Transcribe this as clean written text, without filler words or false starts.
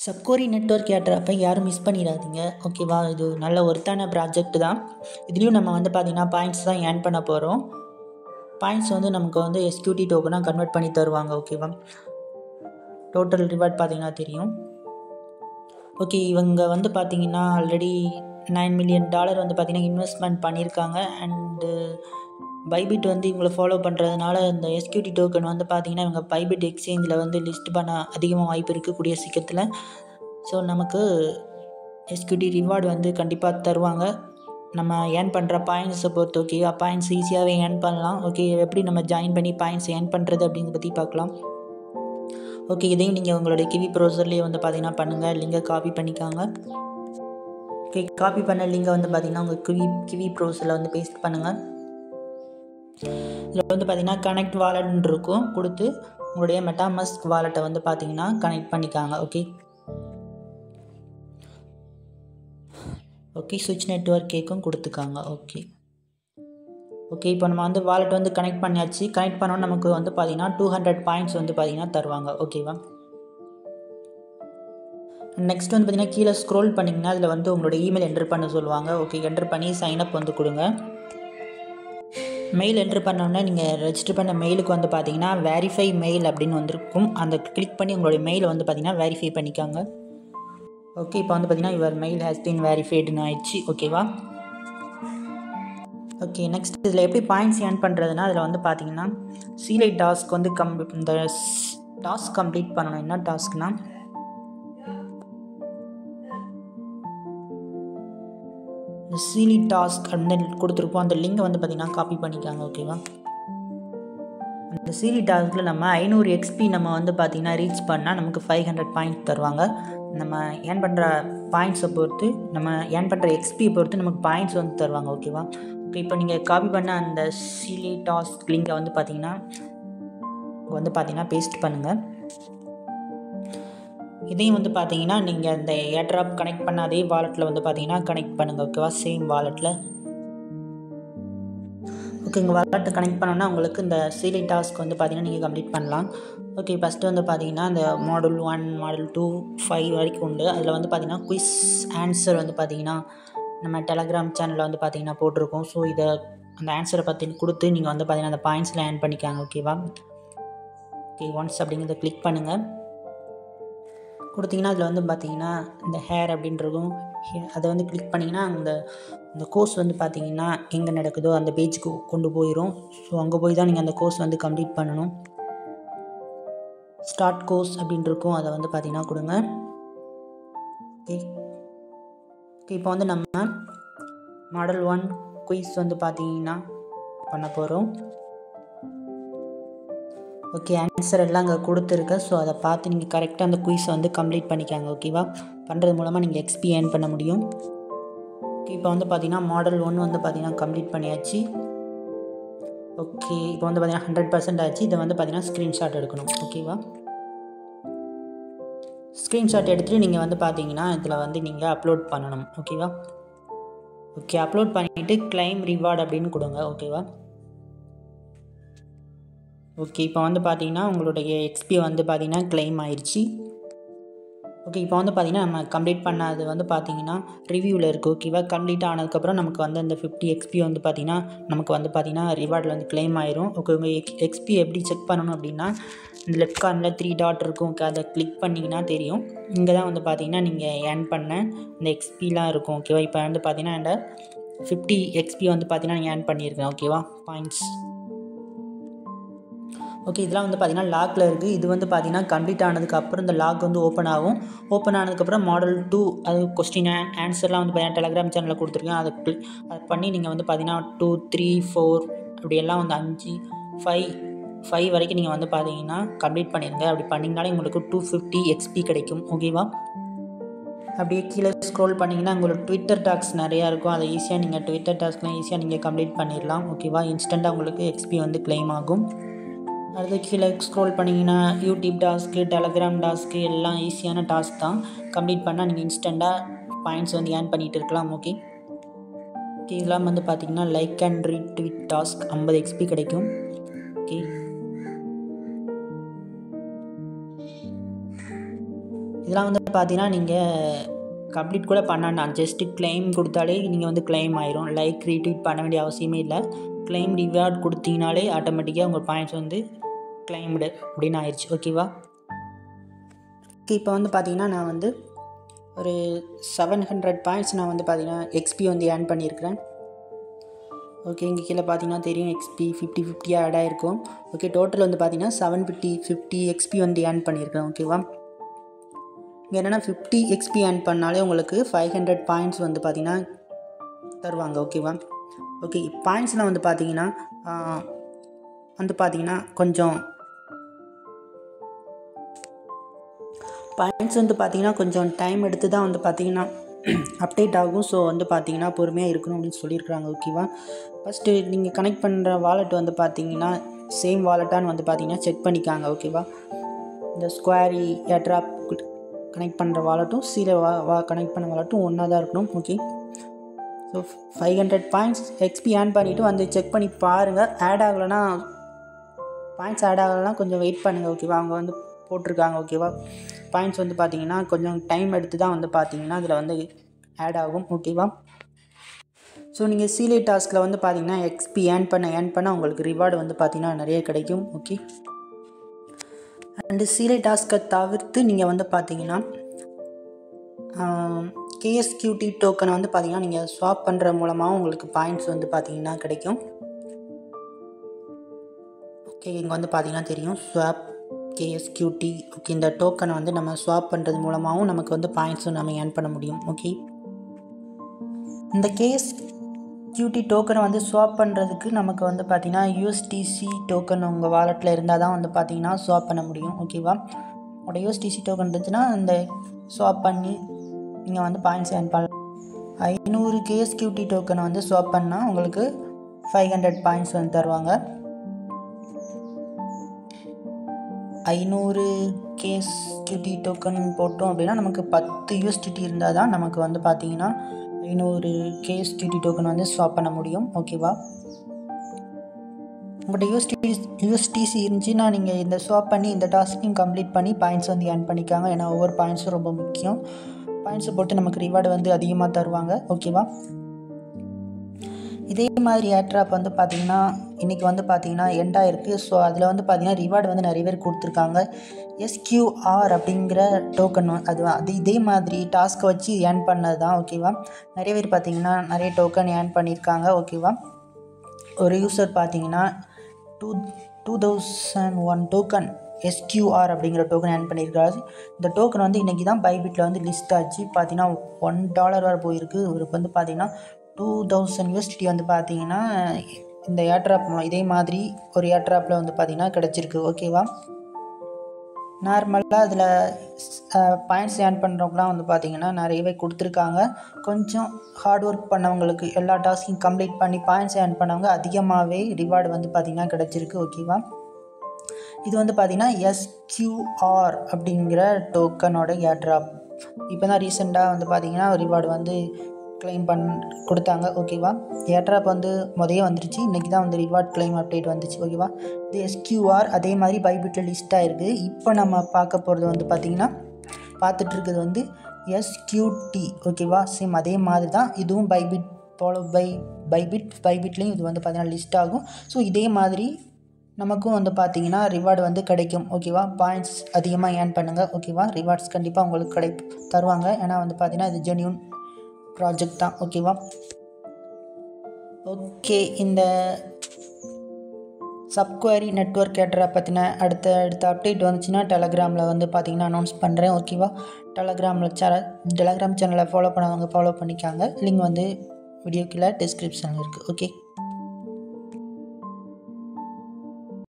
சப்கோரி network ஏற்றப்ப யாரும் miss பண்ணிடாதீங்க. ஓகேவா? இது நல்ல ஒர்த்தான ப்ராஜெக்ட் தான். இதுலேயும் நம்ம பார்த்தீங்கன்னா பாயிண்ட்ஸ் தான் ஏர்ன் பண்ண போகிறோம். பாயிண்ட்ஸ் நமக்கு எஸ்கியூடி டோக்கனாக கன்வெர்ட் பண்ணி தருவாங்க. ஓகேவா? டோட்டல் ரிவார்ட் பார்த்தீங்கன்னா தெரியும். ஓகே, இவங்க பார்த்தீங்கன்னா ஆல்ரெடி $9 million பார்த்தீங்கன்னா இன்வெஸ்ட்மெண்ட் பண்ணியிருக்காங்க. அண்டு பைபிட் இவங்களை ஃபாலோ பண்ணுறதுனால இந்த எஸ்கியூடி டோக்கன் பார்த்தீங்கன்னா இவங்க பைபிட் எக்ஸ்சேஞ்சில் லிஸ்ட் பண்ண அதிகமாக வாய்ப்பு இருக்கக்கூடிய சீக்கிரத்தில். ஸோ நமக்கு எஸ்கியூடி ரிவார்டு கண்டிப்பாக தருவாங்க. நம்ம ஏர்ன் பண்ணுற பாயிண்ட்ஸை பொறுத்து. ஓகேவா? பாயிண்ட்ஸ் ஈஸியாகவே ஏர்ன் பண்ணலாம். ஓகே, எப்படி நம்ம ஜாயின் பண்ணி பாயிண்ட்ஸ் ஏர்ன் பண்ணுறது அப்படிங்கிறத பற்றி பார்க்கலாம். ஓகே, இதையும் நீங்கள் உங்களுடைய கிவி ப்ரௌசர்லேயே பார்த்தீங்கன்னா பண்ணுங்கள். லிங்கை காப்பி பண்ணிக்காங்க. ஓகே, காப்பி பண்ண லிங்கை பார்த்தீங்கன்னா உங்கள் கிவி ப்ரௌசரில் பேஸ்ட் பண்ணுங்கள். இதில் பார்த்தீங்கன்னா கனெக்ட் வாலெட்னு இருக்கும், கொடுத்து உங்களுடைய மெட்டாமாஸ்க் வாலெட்டை பார்த்தீங்கன்னா கனெக்ட் பண்ணிக்காங்க. ஓகே, சுவிட்ச் நெட்வொர்க் கேக்கும் கொடுத்துக்காங்க. ஓகே, இப்போ நம்ம வாலெட் கனெக்ட் பண்ணியாச்சு. கனெக்ட் பண்ணோன்னு நமக்கு பார்த்தீங்கன்னா 200 பாயிண்ட்ஸ் பார்த்தீங்கன்னா தருவாங்க. ஓகேவா? நெக்ஸ்ட் பார்த்தீங்கன்னா கீழே ஸ்க்ரோல் பண்ணிங்கன்னா அதில் உங்களோட இமெயில் என்டர் பண்ண சொல்லுவாங்க. ஓகே, என்டர் பண்ணி சைன்அப் கொடுங்க. மெயில் என்ட்ரு பண்ணோன்னே நீங்கள் ரெஜிஸ்டர் பண்ண மெயிலுக்கு பார்த்தீங்கன்னா வெரிஃபை மெயில் அப்படின்னு வந்திருக்கும். அந்த கிளிக் பண்ணி உங்களுடைய மெயிலை பார்த்தீங்கன்னா வெரிஃபை பண்ணிக்காங்க. ஓகே, இப்போ பார்த்தீங்கன்னா யுவர் மெயில் ஹேஸ் பீன் வெரிஃபைடுன்னு ஆயிடுச்சு. ஓகேவா? ஓகே, நெக்ஸ்ட் இதில் எப்படி பாயிண்ட்ஸ் ஏர்ன் பண்ணுறதுனா அதில் பார்த்தீங்கன்னா சீலை டாஸ்க் இந்த டாஸ்க் கம்ப்ளீட் பண்ணணும். என்ன டாஸ்க்னா இந்த சீலி டாஸ்க் அப்படின்னு கொடுத்துருப்போம். அந்த லிங்கை பார்த்தீங்கன்னா காப்பி பண்ணிக்காங்க. ஓகேவா? அந்த சீலி டாஸ்கில் நம்ம 500 XP நம்ம பார்த்தீங்கன்னா ரீச் பண்ணால் நமக்கு 500 பாயிண்ட்ஸ் தருவாங்க. நம்ம ஏர்ன் பண்ணுற பாயிண்ட்ஸை பொறுத்து, நம்ம ஏர்ன் பண்ணுற XPயை பொறுத்து நமக்கு பாயிண்ட்ஸ் தருவாங்க. ஓகேவா? ஓகே, இப்போ நீங்கள் காப்பி பண்ண அந்த சீலி டாஸ்க் லிங்கை பார்த்தீங்கன்னா பேஸ்ட் பண்ணுங்கள். இதையும் பார்த்தீங்கன்னா நீங்கள் இந்த ஏர்ட்ராப் கனெக்ட் பண்ண அதே வாலெட்டில் பார்த்தீங்கன்னா கனெக்ட் பண்ணுங்கள். ஓகேவா? சேம் வாலெட்டில். ஓகே, உங்கள் வாலெட்டை கனெக்ட் பண்ணோன்னா உங்களுக்கு இந்த சீலி டாஸ்க் பார்த்தீங்கன்னா நீங்கள் கம்ப்ளீட் பண்ணலாம். ஓகே, ஃபஸ்ட்டு பார்த்தீங்கன்னா இந்த மாடல் 1, மாடல் 2, 5 வரைக்கும் உண்டு. அதில் பார்த்தீங்கன்னா குயிஸ் ஆன்சர் பார்த்தீங்கன்னா நம்ம டெலகிராம் சேனலில் பார்த்தீங்கன்னா போட்டிருக்கோம். ஸோ அந்த ஆன்சரை பற்றி கொடுத்து நீங்கள் பார்த்தீங்கன்னா அந்த பாயிண்ட்ஸில் ஏர்ன் பண்ணிக்காங்க. ஓகேவா? ஓகே, ஒன்ஸ் அப்படிங்கிறத கிளிக் பண்ணுங்கள். கொடுத்தீங்கன்னா அதில் பார்த்தீங்கன்னா இந்த ஹேர் அப்படின்றதும் அதை கிளிக் பண்ணிங்கன்னா அந்த கோர்ஸ் பார்த்தீங்கன்னா எங்கே நடக்குதோ அந்த பேஜுக்கு கொண்டு போயிடும். ஸோ அங்கே போய் தான் நீங்கள் அந்த கோர்ஸ் கம்ப்ளீட் பண்ணணும். ஸ்டார்ட் கோர்ஸ் அப்படின்னு இருக்கும், அதை பார்த்தீங்கன்னா கொடுங்க. ஓகே, இப்போ நம்ம மாடல் 1 குயிஸ் பார்த்தீங்கன்னா பண்ண போகிறோம். ஓகே, ஆன்சர் எல்லாம் அங்கே கொடுத்துருக்கேன். ஸோ அதை பார்த்து நீங்கள் கரெக்டாக அந்த குயிஸை கம்ப்ளீட் பண்ணிக்காங்க. ஓகேவா? பண்ணுறது மூலமாக நீங்கள் XP ஏர்ன் பண்ண முடியும். ஓகே, இப்போ பார்த்தீங்கன்னா மாடல் 1 பார்த்தீங்கன்னா கம்ப்ளீட் பண்ணியாச்சு. ஓகே, இப்போ பார்த்தீங்கன்னா 100% ஆச்சு. இதை பார்த்தீங்கன்னா ஸ்க்ரீன்ஷாட் எடுக்கணும். ஓகேவா? ஸ்க்ரீன்ஷாட் எடுத்துகிட்டு நீங்கள் பார்த்தீங்கன்னா இதில் நீங்கள் அப்லோட் பண்ணணும். ஓகேவா? ஓகே, அப்லோட் பண்ணிவிட்டு கிளைம் ரிவார்டு அப்படின்னு கொடுங்க. ஓகேவா? ஓகே, இப்போ பார்த்தீங்கன்னா உங்களுடைய XP பார்த்தீங்கன்னா கிளைம் ஆயிடுச்சு. ஓகே, இப்போ பார்த்தீங்கன்னா நம்ம கம்ப்ளீட் பண்ணது பார்த்தீங்கன்னா ரிவ்யூவில் இருக்குது. ஓகேவா? கம்ப்ளீட் ஆனதுக்கப்புறம் நமக்கு அந்த 50 XP பார்த்தீங்கன்னா நமக்கு பார்த்தீங்கன்னா ரிவார்டில் கிளைம் ஆயிரும். ஓகே, உங்கள் XP எப்படி செக் பண்ணணும் அப்படின்னா இந்த லெஃப்ட் கார்னரில் 3 டாட் இருக்கும். ஓகே, அதை கிளிக் பண்ணிங்கன்னா தெரியும். இங்கே தான் பார்த்தீங்கன்னா நீங்கள் ஏர்ன் பண்ண இந்த XPலாம் இருக்கும். ஓகேவா? இப்போ பார்த்தீங்கன்னா இந்த 50 XP பார்த்தீங்கன்னா ஏர்ன் பண்ணியிருக்கேன். ஓகேவா? பாயிண்ட்ஸ். ஓகே, இதெல்லாம் பார்த்தீங்கன்னா லாக்கில் இருக்குது. இது பார்த்தீங்கன்னா கம்ப்ளீட் ஆனதுக்கப்புறம் இந்த லாக் ஓப்பன் ஆகும். ஓப்பன் ஆனதுக்கப்புறம் மாடல் 2 அது கொஸ்டின் ஆன்சர்லாம் பார்த்தீங்கன்னா டெலகிராம் சேனலில் கொடுத்துருக்கேன். அதை பண்ணி நீங்கள் பார்த்தீங்கன்னா 2, 3, 4 அப்படியெல்லாம் 5, 5 வரைக்கும் நீங்கள் பார்த்தீங்கன்னா கம்ப்ளீட் பண்ணிடுங்க. அப்படி பண்ணிங்கனாலே உங்களுக்கு 250 XP கிடைக்கும். ஓகேவா? அப்படியே கீழே ஸ்க்ரோல் பண்ணிங்கன்னா உங்களுக்கு ட்விட்டர் டாஸ்க் நிறையா இருக்கும். அதை ஈஸியாக நீங்கள் ட்விட்டர் டாஸ்க்லாம் ஈஸியாக நீங்கள் கம்ப்ளீட் பண்ணிடலாம். ஓகேவா? இன்ஸ்டண்ட்டாக உங்களுக்கு XP கிளைம் ஆகும். அடுத்து கீழே ஸ்க்ரோல் பண்ணிங்கன்னா யூடியூப் டாஸ்க்கு, டெலகிராம் டாஸ்க்கு எல்லாம் ஈஸியான டாஸ்க் தான். கம்ப்ளீட் பண்ணால் நீங்கள் இன்ஸ்டண்ட்டாக பாயிண்ட்ஸ் ஏர்ன் பண்ணிகிட்டு இருக்கலாம். ஓகே, இதெல்லாம் பார்த்தீங்கன்னா like and retweet task 50 XP கிடைக்கும். ஓகே, இதெல்லாம் வந்து பார்த்தீங்கன்னா நீங்கள் கம்ப்ளீட் கூட பண்ணாண்டாம், ஜஸ்ட்டு கிளைம் கொடுத்தாலே நீங்கள் வந்து கிளைம் ஆயிரும். லைக் ரீட்வீட் பண்ண வேண்டிய அவசியமே இல்லை. கிளைம் ரிவார்ட் கொடுத்தீங்கனாலே ஆட்டோமேட்டிக்காக உங்கள் பாயிண்ட்ஸ் வந்து கிளைம்டு அப்படின்னு ஆயிடுச்சு. ஓகேவா? இப்போ வந்து பார்த்தீங்கன்னா நான் வந்து ஒரு 700 பாயிண்ட்ஸ் நான் வந்து பார்த்தீங்கன்னா எக்ஸ்பி வந்து ஏர்ன் பண்ணியிருக்கிறேன். ஓகே, இங்கே கீழே பார்த்தீங்கன்னா தெரியும் எக்ஸ்பி 50 ஆட் ஆகிருக்கும். ஓகே, டோட்டல் வந்து பார்த்தீங்கன்னா 750 எக்ஸ்பி வந்து ஏர்ன் பண்ணியிருக்கேன். ஓகேவா? இங்கே என்னென்னா 50 எக்ஸ்பி ஏர்ன் பண்ணாலே உங்களுக்கு 500 பாயிண்ட்ஸ் வந்து பார்த்தீங்கன்னா தருவாங்க. ஓகேவா? ஓகே, பாயிண்ட்ஸ்லாம் வந்து பார்த்தீங்கன்னா கொஞ்சம் பாயிண்ட்ஸ் வந்து பார்த்தீங்கன்னா கொஞ்சம் டைம் எடுத்து தான் வந்து பார்த்தீங்கன்னா அப்டேட் ஆகும். ஸோ வந்து பார்த்தீங்கன்னா பொறுமையாக இருக்கணும் அப்படின்னு சொல்லியிருக்கிறாங்க. ஓகேவா? ஃபஸ்ட்டு நீங்கள் கனெக்ட் பண்ணுற வாலெட் வந்து பார்த்தீங்கன்னா சேம் வாலெட்டான்னு வந்து பார்த்தீங்கன்னா செக் பண்ணிக்காங்க. ஓகேவா? இந்த ஸ்கொயரி ஏர்ட்ராப் கனெக்ட் பண்ணுற வாலெட்டும் கனெக்ட் பண்ண வாலெட்டும் ஒன்றா தான் இருக்கணும். Okay, so 500 points XP earn பண்ணிவிட்டு வந்து செக் பண்ணி பாருங்கள். பாயிண்ட்ஸ் ஆட் ஆகலைன்னா கொஞ்சம் வெயிட் பண்ணுங்கள். ஓகேவா? அவங்க வந்து போட்டிருக்காங்க. ஓகேவா? பாயிண்ட்ஸ் வந்து பார்த்தீங்கன்னா கொஞ்சம் டைம் எடுத்து தான் வந்து பார்த்தீங்கன்னா அதில் வந்து ஆட் ஆகும். ஓகேவா? ஸோ நீங்கள் சீலே டாஸ்கில் வந்து பார்த்தீங்கன்னா எக்ஸ்பி ஏர்ன் பண்ண உங்களுக்கு ரிவார்டு வந்து பார்த்தீங்கன்னா நிறைய கிடைக்கும். ஓகே, அண்டு சீலே டாஸ்க்கை தவிர்த்து நீங்கள் வந்து பார்த்தீங்கன்னா KSQT டோக்கனை வந்து பார்த்தீங்கன்னா நீங்கள் ஸ்வாப் பண்ணுற மூலமாக உங்களுக்கு பாயிண்ட்ஸ் வந்து பார்த்தீங்கன்னா கிடைக்கும். ஓகே, இங்கே வந்து பார்த்தீங்கன்னா தெரியும் ஸ்வாப் KSQT. ஓகே, இந்த டோக்கனை வந்து நம்ம ஸ்வாப் பண்ணுறது மூலமாகவும் நமக்கு வந்து பாயிண்ட்ஸும் நம்ம ஏர்ன் பண்ண முடியும். ஓகே, இந்த KSQT டோக்கனை வந்து ஸ்வாப் பண்ணுறதுக்கு நமக்கு வந்து பார்த்திங்கன்னா USDC டோக்கன் உங்கள் வாலெட்டில் இருந்தால் தான் வந்து பார்த்திங்கன்னா ஸ்வாப் பண்ண முடியும். ஓகேவா? உங்களோட USDC டோக்கன் இருந்துச்சுன்னா இந்த ஸ்வாப் பண்ணி நீங்கள் வந்து பாயிண்ட்ஸ் ஏர்ன் பண்ணலாம். 500 KSQT டோக்கனை வந்து ஸ்வாப் பண்ணால் உங்களுக்கு 500 பாயிண்ட்ஸ் வந்து தருவாங்க. 500 KSQT டோக்கன் போட்டோம் அப்படின்னா நமக்கு 10 USDT இருந்தால் தான் நமக்கு வந்து பார்த்திங்கன்னா 500 KSQT டோக்கன் வந்து ஸ்வாப் பண்ண முடியும். ஓகேவா? உங்கள்கிட்ட USDC இருந்துச்சுன்னா நீங்கள் இந்த ஸ்வாப் பண்ணி இந்த டாஸ்க்கையும் கம்ப்ளீட் பண்ணி பாயிண்ட்ஸ் வந்து ஏர்ன் பண்ணிக்காங்க. ஏன்னா ஒவ்வொரு பாயிண்ட்ஸும் ரொம்ப முக்கியம். பாயிண்ட்ஸை போட்டு நமக்கு ரிவார்டு வந்து அதிகமாக தருவாங்க. ஓகேவா? இதே மாதிரி ஏர்ட்ராப் வந்து பார்த்திங்கன்னா இன்றைக்கி வந்து பார்த்திங்கன்னா எண்டாக இருக்குது. ஸோ அதில் வந்து பார்த்திங்கன்னா ரிவார்டு வந்து நிறைய பேர் கொடுத்துருக்காங்க. SQR அப்படிங்கிற டோக்கன் அது இதே மாதிரி டாஸ்க்கை வச்சு ஏர்ன் பண்ணது தான். ஓகேவா? நிறைய பேர் பார்த்திங்கன்னா நிறைய டோக்கன் ஏர்ன் பண்ணியிருக்காங்க. ஓகேவா? ஒரு யூசர் பார்த்திங்கன்னா 2001 டோக்கன் SQR அப்படிங்கிற டோக்கன் ஏர்ன் பண்ணியிருக்காரு. இந்த டோக்கன் வந்து இன்றைக்கி தான் பைபிட்டில் வந்து லிஸ்ட் ஆச்சு. பார்த்திங்கன்னா $1 வரை போயிருக்கு. இவருக்கு வந்து பார்த்திங்கன்னா 2000 USDT வந்து பார்த்திங்கன்னா இந்த ஏர்ட்ராப் இதே மாதிரி ஒரு ஏர்ட்ராப்பில் வந்து பார்த்திங்கன்னா கிடச்சிருக்கு. ஓகேவா? நார்மலாக அதில் பாயிண்ட்ஸ் ஏர்ன் பண்ணுறவங்களாம் வந்து பார்த்திங்கன்னா நிறையவே கொடுத்துருக்காங்க. கொஞ்சம் ஹார்ட் ஒர்க் பண்ணவங்களுக்கு எல்லா டாஸ்க்கையும் கம்ப்ளீட் பண்ணி பாயிண்ட்ஸ் ஏர்ன் பண்ணவங்க அதிகமாகவே ரிவார்டு வந்து பார்த்திங்கன்னா கிடச்சிருக்கு. ஓகேவா? இது வந்து பார்த்திங்கன்னா SQR அப்படிங்கிற டோக்கனோட ஏர்ட்ராப். இப்போ தான் ரீசெண்டாக வந்து பார்த்திங்கன்னா ரிவார்டு வந்து கிளைம் கொடுத்தாங்க. ஓகேவா? ஏர்ட்ராப் வந்து முதலே வந்துருச்சு. இன்றைக்கி தான் வந்து ரிவார்ட் கிளைம் அப்டேட் வந்துச்சு. ஓகேவா? இது SQR அதே மாதிரி பைபிட்டில் லிஸ்ட்டாக இருக்குது. இப்போ நம்ம பார்க்க போகிறது வந்து பார்த்திங்கன்னா பார்த்துட்ருக்குது வந்து SQT. ஓகேவா? சேம் அதே மாதிரி தான் இதுவும் பைபிட் ஃபாலோ பைபிட்லேயும் இது வந்து பார்த்திங்கன்னா லிஸ்ட் ஆகும். ஸோ இதே மாதிரி நமக்கும் வந்து பார்த்திங்கன்னா ரிவார்டு வந்து கிடைக்கும். ஓகேவா? பாயிண்ட்ஸ் அதிகமாக ஏர்ன் பண்ணுங்கள். ஓகேவா? ரிவார்ட்ஸ் கண்டிப்பாக உங்களுக்கு தருவாங்க. ஏன்னா வந்து பார்த்திங்கன்னா இது ஜென்யூன் ப்ராஜெக்ட் தான். ஓகேவா? ஓகே, இந்த சப்குவரி நெட்வொர்க் ஏர்ட்ராப் பற்றின அடுத்த அப்டேட் வந்துச்சுன்னா டெலகிராமில் வந்து பார்த்திங்கன்னா அனௌன்ஸ் பண்ணுறேன். ஓகேவா? டெலகிராம் சேனலை ஃபாலோ பண்ணவங்க ஃபாலோ பண்ணிக்காங்க. லிங்க் வந்து வீடியோக்குள்ளே டிஸ்கிரிப்ஷனில் இருக்குது. ஓகே.